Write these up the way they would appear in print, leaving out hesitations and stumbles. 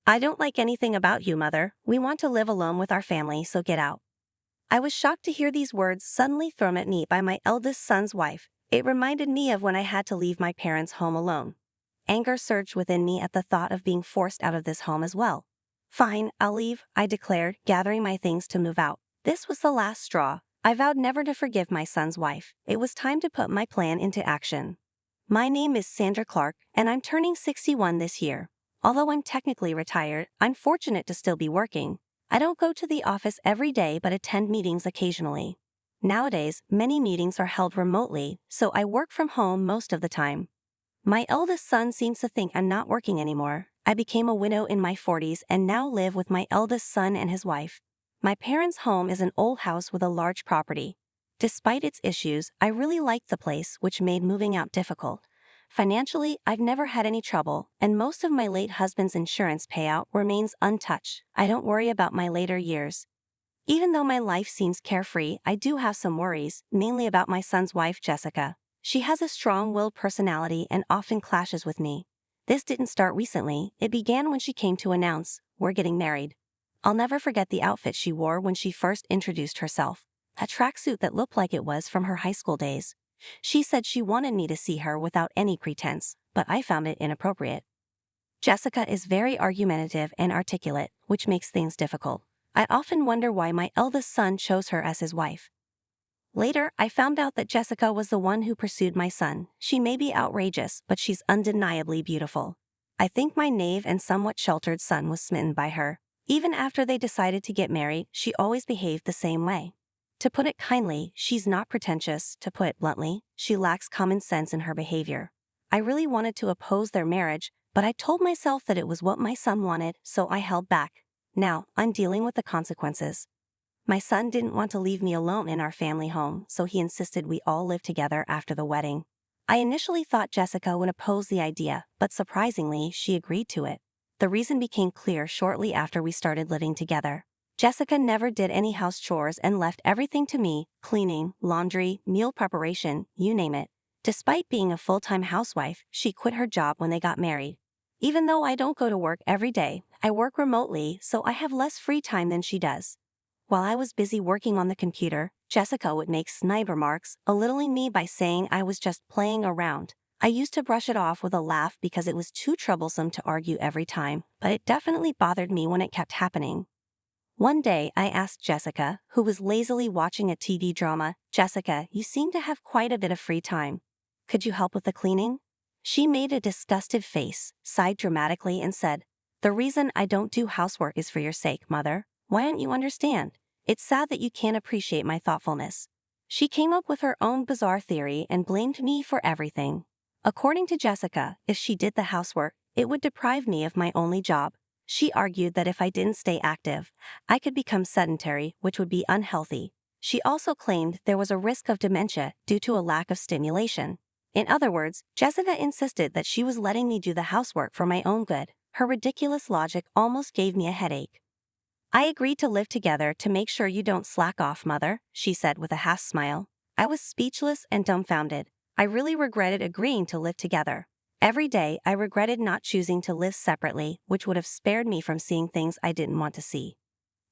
I don't like anything about you, Mother. We want to live alone with our family, so get out. I was shocked to hear these words suddenly thrown at me by my eldest son's wife. It reminded me of when I had to leave my parents' home alone. Anger surged within me at the thought of being forced out of this home as well. Fine, I'll leave, I declared, gathering my things to move out. This was the last straw. I vowed never to forgive my son's wife. It was time to put my plan into action. My name is Sandra Clark, and I'm turning 61 this year. Although I'm technically retired, I'm fortunate to still be working. I don't go to the office every day but attend meetings occasionally. Nowadays, many meetings are held remotely, so I work from home most of the time. My eldest son seems to think I'm not working anymore. I became a widow in my 40s and now live with my eldest son and his wife. My parents' home is an old house with a large property. Despite its issues, I really liked the place, which made moving out difficult. Financially, I've never had any trouble, and most of my late husband's insurance payout remains untouched. I don't worry about my later years. Even though my life seems carefree, I do have some worries, mainly about my son's wife, Jessica. She has a strong-willed personality and often clashes with me. This didn't start recently, it began when she came to announce, "We're getting married." I'll never forget the outfit she wore when she first introduced herself. A tracksuit that looked like it was from her high school days. She said she wanted me to see her without any pretense, but I found it inappropriate. Jessica is very argumentative and articulate, which makes things difficult. I often wonder why my eldest son chose her as his wife. Later, I found out that Jessica was the one who pursued my son. She may be outrageous, but she's undeniably beautiful. I think my naive and somewhat sheltered son was smitten by her. Even after they decided to get married, she always behaved the same way. To put it kindly, she's not pretentious. To put it bluntly, she lacks common sense in her behavior. I really wanted to oppose their marriage, but I told myself that it was what my son wanted, so I held back. Now, I'm dealing with the consequences. My son didn't want to leave me alone in our family home, so he insisted we all live together after the wedding. I initially thought Jessica would oppose the idea, but surprisingly, she agreed to it. The reason became clear shortly after we started living together. Jessica never did any house chores and left everything to me: cleaning, laundry, meal preparation, you name it. Despite being a full-time housewife, she quit her job when they got married. Even though I don't go to work every day, I work remotely, so I have less free time than she does. While I was busy working on the computer, Jessica would make snide remarks, belittling me by saying I was just playing around. I used to brush it off with a laugh because it was too troublesome to argue every time, but it definitely bothered me when it kept happening. One day, I asked Jessica, who was lazily watching a TV drama, "Jessica, you seem to have quite a bit of free time. Could you help with the cleaning?" She made a disgusted face, sighed dramatically, and said, "The reason I don't do housework is for your sake, Mother. Why don't you understand? It's sad that you can't appreciate my thoughtfulness." She came up with her own bizarre theory and blamed me for everything. According to Jessica, if she did the housework, it would deprive me of my only job. She argued that if I didn't stay active, I could become sedentary, which would be unhealthy. She also claimed there was a risk of dementia due to a lack of stimulation. In other words, Jessica insisted that she was letting me do the housework for my own good. Her ridiculous logic almost gave me a headache. "I agreed to live together to make sure you don't slack off, Mother," she said with a half smile. I was speechless and dumbfounded. I really regretted agreeing to live together. Every day, I regretted not choosing to live separately, which would have spared me from seeing things I didn't want to see.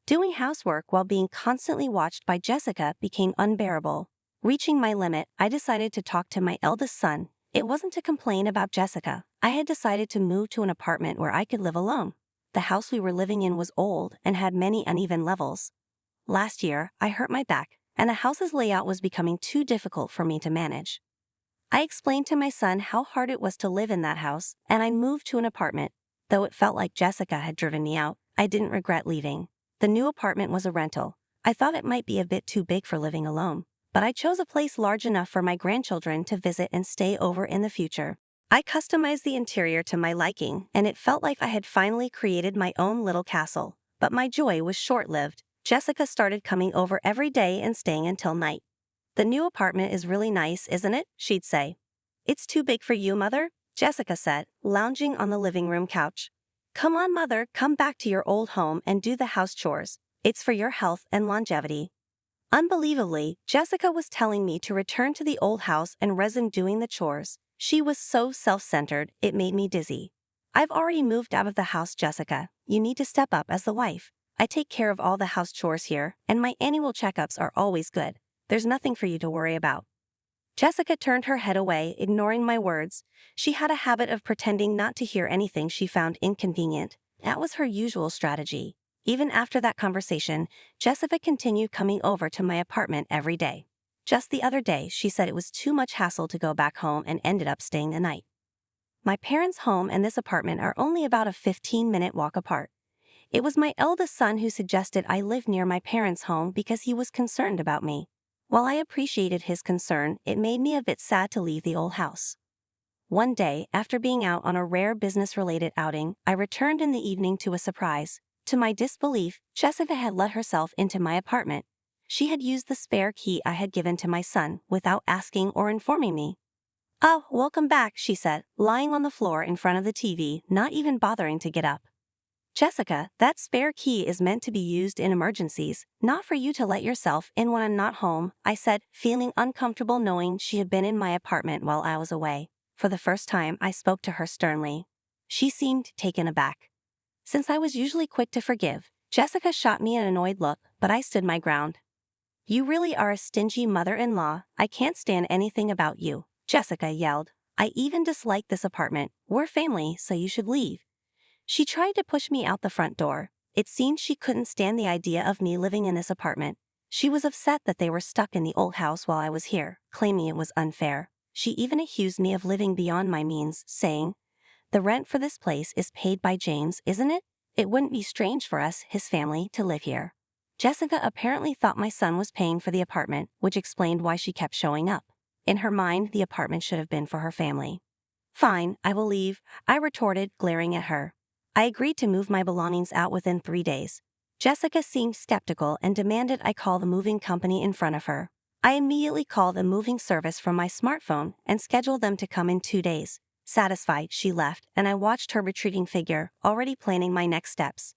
Doing housework while being constantly watched by Jessica became unbearable. Reaching my limit, I decided to talk to my eldest son. It wasn't to complain about Jessica. I had decided to move to an apartment where I could live alone. The house we were living in was old and had many uneven levels. Last year, I hurt my back, and the house's layout was becoming too difficult for me to manage. I explained to my son how hard it was to live in that house, and I moved to an apartment. Though it felt like Jessica had driven me out, I didn't regret leaving. The new apartment was a rental. I thought it might be a bit too big for living alone, but I chose a place large enough for my grandchildren to visit and stay over in the future. I customized the interior to my liking, and it felt like I had finally created my own little castle. But my joy was short-lived. Jessica started coming over every day and staying until night. "The new apartment is really nice, isn't it?" she'd say. "It's too big for you, Mother," Jessica said, lounging on the living room couch. "Come on, Mother, come back to your old home and do the house chores. It's for your health and longevity." Unbelievably, Jessica was telling me to return to the old house and resume doing the chores. She was so self-centered, it made me dizzy. "I've already moved out of the house, Jessica. You need to step up as the wife. I take care of all the house chores here, and my annual checkups are always good. There's nothing for you to worry about." Jessica turned her head away, ignoring my words. She had a habit of pretending not to hear anything she found inconvenient. That was her usual strategy. Even after that conversation, Jessica continued coming over to my apartment every day. Just the other day, she said it was too much hassle to go back home and ended up staying the night. My parents' home and this apartment are only about a 15-minute walk apart. It was my eldest son who suggested I live near my parents' home because he was concerned about me. While I appreciated his concern, it made me a bit sad to leave the old house. One day, after being out on a rare business-related outing, I returned in the evening to a surprise. To my disbelief, Jessica had let herself into my apartment. She had used the spare key I had given to my son without asking or informing me. "Oh, welcome back," she said, lying on the floor in front of the TV, not even bothering to get up. "Jessica, that spare key is meant to be used in emergencies, not for you to let yourself in when I'm not home," I said, feeling uncomfortable knowing she had been in my apartment while I was away. For the first time, I spoke to her sternly. She seemed taken aback. Since I was usually quick to forgive, Jessica shot me an annoyed look, but I stood my ground. "You really are a stingy mother-in-law. I can't stand anything about you," Jessica yelled. "I even dislike this apartment. We're family, so you should leave." She tried to push me out the front door. It seemed she couldn't stand the idea of me living in this apartment. She was upset that they were stuck in the old house while I was here, claiming it was unfair. She even accused me of living beyond my means, saying, "The rent for this place is paid by James, isn't it? It wouldn't be strange for us, his family, to live here." Jessica apparently thought my son was paying for the apartment, which explained why she kept showing up. In her mind, the apartment should have been for her family. "Fine, I will leave," I retorted, glaring at her. I agreed to move my belongings out within 3 days. Jessica seemed skeptical and demanded I call the moving company in front of her. I immediately called a moving service from my smartphone and scheduled them to come in 2 days. Satisfied, she left, and I watched her retreating figure, already planning my next steps.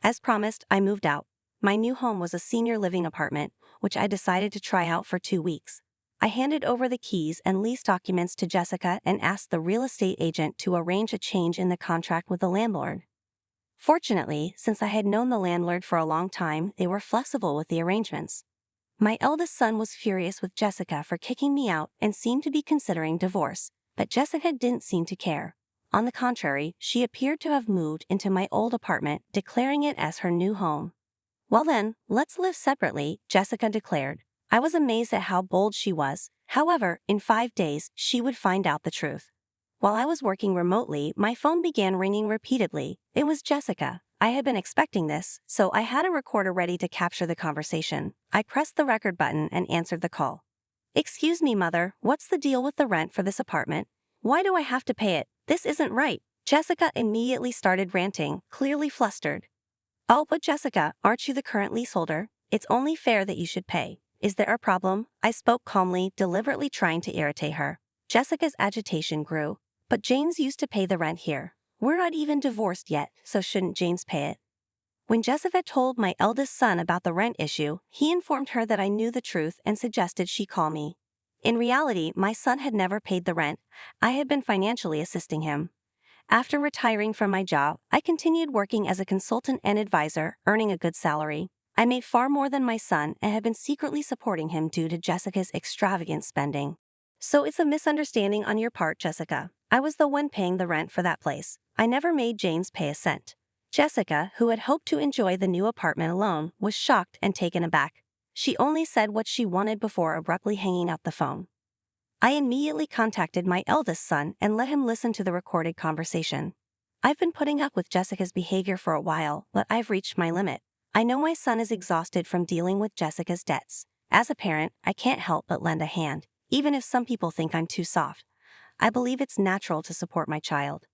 As promised, I moved out. My new home was a senior living apartment, which I decided to try out for 2 weeks. I handed over the keys and lease documents to Jessica and asked the real estate agent to arrange a change in the contract with the landlord. Fortunately, since I had known the landlord for a long time, they were flexible with the arrangements. My eldest son was furious with Jessica for kicking me out and seemed to be considering divorce, but Jessica didn't seem to care. On the contrary, she appeared to have moved into my old apartment, declaring it as her new home. "Well then, let's live separately," Jessica declared. I was amazed at how bold she was. However, in 5 days, she would find out the truth. While I was working remotely, my phone began ringing repeatedly. It was Jessica. I had been expecting this, so I had a recorder ready to capture the conversation. I pressed the record button and answered the call. "Excuse me, Mother, what's the deal with the rent for this apartment? Why do I have to pay it? This isn't right." Jessica immediately started ranting, clearly flustered. "Oh, but Jessica, aren't you the current leaseholder? It's only fair that you should pay. Is there a problem?" I spoke calmly, deliberately trying to irritate her. Jessica's agitation grew. "But James used to pay the rent here. We're not even divorced yet, so shouldn't James pay it?" When Jessica told my eldest son about the rent issue, he informed her that I knew the truth and suggested she call me. In reality, my son had never paid the rent. I had been financially assisting him. After retiring from my job, I continued working as a consultant and advisor, earning a good salary. I made far more than my son and had been secretly supporting him due to Jessica's extravagant spending. "So it's a misunderstanding on your part, Jessica. I was the one paying the rent for that place. I never made James pay a cent." Jessica, who had hoped to enjoy the new apartment alone, was shocked and taken aback. She only said what she wanted before abruptly hanging up the phone. I immediately contacted my eldest son and let him listen to the recorded conversation. "I've been putting up with Jessica's behavior for a while, but I've reached my limit. I know my son is exhausted from dealing with Jessica's debts. As a parent, I can't help but lend a hand, even if some people think I'm too soft. I believe it's natural to support my child."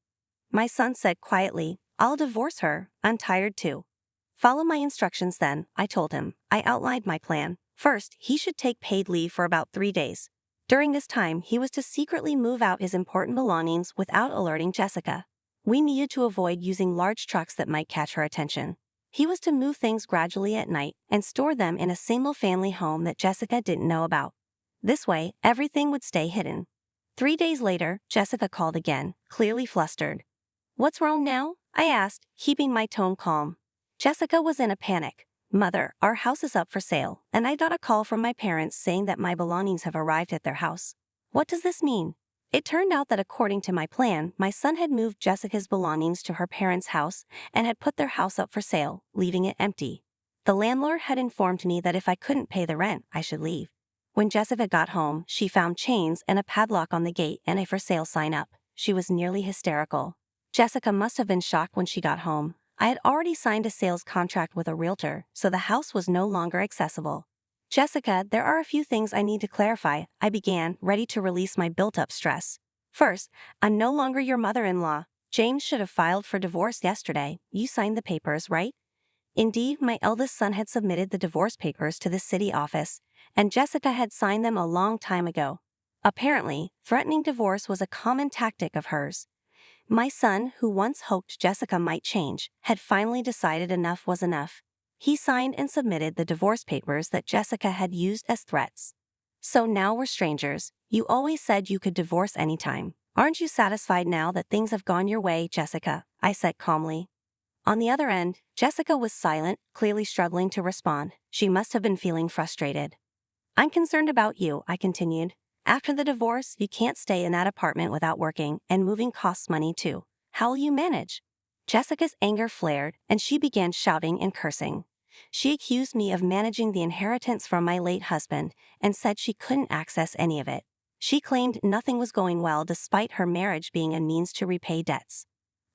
My son said quietly, "I'll divorce her. I'm tired too." "Follow my instructions then," I told him. I outlined my plan. First, he should take paid leave for about 3 days. During this time, he was to secretly move out his important belongings without alerting Jessica. We needed to avoid using large trucks that might catch her attention. He was to move things gradually at night and store them in a single-family home that Jessica didn't know about. This way, everything would stay hidden. 3 days later, Jessica called again, clearly flustered. "What's wrong now?" I asked, keeping my tone calm. Jessica was in a panic. Mother, our house is up for sale, and I got a call from my parents saying that my belongings have arrived at their house. What does this mean? It turned out that according to my plan, my son had moved Jessica's belongings to her parents' house and had put their house up for sale, leaving it empty. The landlord had informed me that if I couldn't pay the rent, I should leave. When Jessica got home, she found chains and a padlock on the gate and a for sale sign up. She was nearly hysterical. Jessica must have been shocked when she got home. I had already signed a sales contract with a realtor, so the house was no longer accessible. Jessica, there are a few things I need to clarify, I began, ready to release my built-up stress. First, I'm no longer your mother-in-law. James should have filed for divorce yesterday. You signed the papers, right? Indeed, my eldest son had submitted the divorce papers to the city office, and Jessica had signed them a long time ago. Apparently, threatening divorce was a common tactic of hers. My son, who once hoped Jessica might change, had finally decided enough was enough. He signed and submitted the divorce papers that Jessica had used as threats. So now we're strangers. You always said you could divorce anytime. Aren't you satisfied now that things have gone your way, Jessica? I said calmly. On the other end, Jessica was silent, clearly struggling to respond. She must have been feeling frustrated. I'm concerned about you, I continued. After the divorce, you can't stay in that apartment without working, and moving costs money too. How will you manage? Jessica's anger flared, and she began shouting and cursing. She accused me of managing the inheritance from my late husband and said she couldn't access any of it. She claimed nothing was going well despite her marriage being a means to repay debts.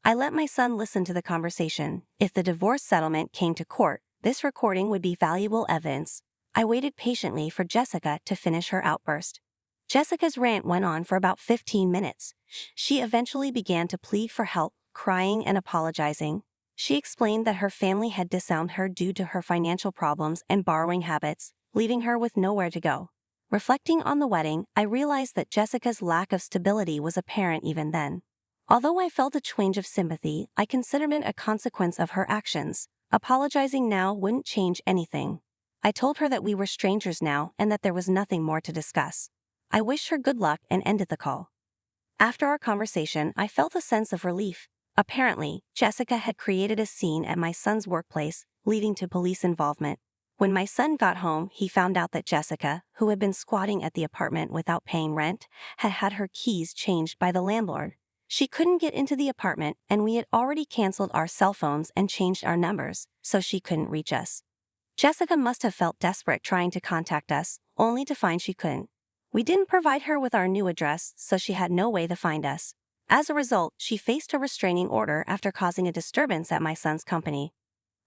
I let my son listen to the conversation. If the divorce settlement came to court, this recording would be valuable evidence. I waited patiently for Jessica to finish her outburst. Jessica's rant went on for about 15 minutes. She eventually began to plead for help, crying and apologizing. She explained that her family had disowned her due to her financial problems and borrowing habits, leaving her with nowhere to go. Reflecting on the wedding, I realized that Jessica's lack of stability was apparent even then. Although I felt a twinge of sympathy, I considered it a consequence of her actions. Apologizing now wouldn't change anything. I told her that we were strangers now and that there was nothing more to discuss. I wished her good luck and ended the call. After our conversation, I felt a sense of relief. Apparently, Jessica had created a scene at my son's workplace, leading to police involvement. When my son got home, he found out that Jessica, who had been squatting at the apartment without paying rent, had had her keys changed by the landlord. She couldn't get into the apartment, and we had already canceled our cell phones and changed our numbers, so she couldn't reach us. Jessica must have felt desperate trying to contact us, only to find she couldn't. We didn't provide her with our new address, so she had no way to find us. As a result, she faced a restraining order after causing a disturbance at my son's company.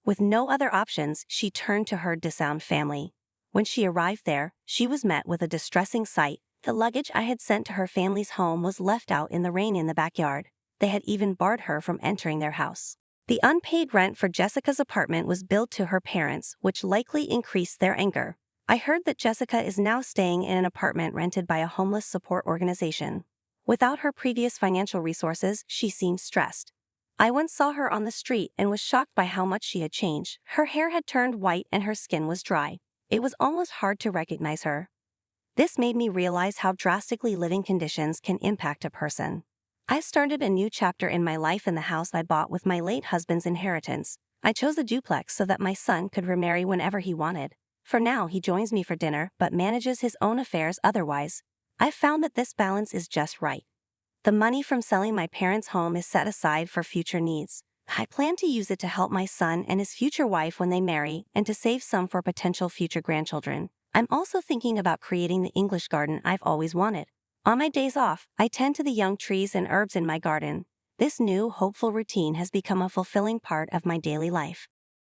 With no other options, she turned to her disowned family. When she arrived there, she was met with a distressing sight. The luggage I had sent to her family's home was left out in the rain in the backyard. They had even barred her from entering their house. The unpaid rent for Jessica's apartment was billed to her parents, which likely increased their anger. I heard that Jessica is now staying in an apartment rented by a homeless support organization. Without her previous financial resources, she seemed stressed. I once saw her on the street and was shocked by how much she had changed. Her hair had turned white and her skin was dry. It was almost hard to recognize her. This made me realize how drastically living conditions can impact a person. I started a new chapter in my life in the house I bought with my late husband's inheritance. I chose a duplex so that my son could remarry whenever he wanted. For now, he joins me for dinner but manages his own affairs otherwise. I've found that this balance is just right. The money from selling my parents' home is set aside for future needs. I plan to use it to help my son and his future wife when they marry and to save some for potential future grandchildren. I'm also thinking about creating the English garden I've always wanted. On my days off, I tend to the young trees and herbs in my garden. This new, hopeful routine has become a fulfilling part of my daily life.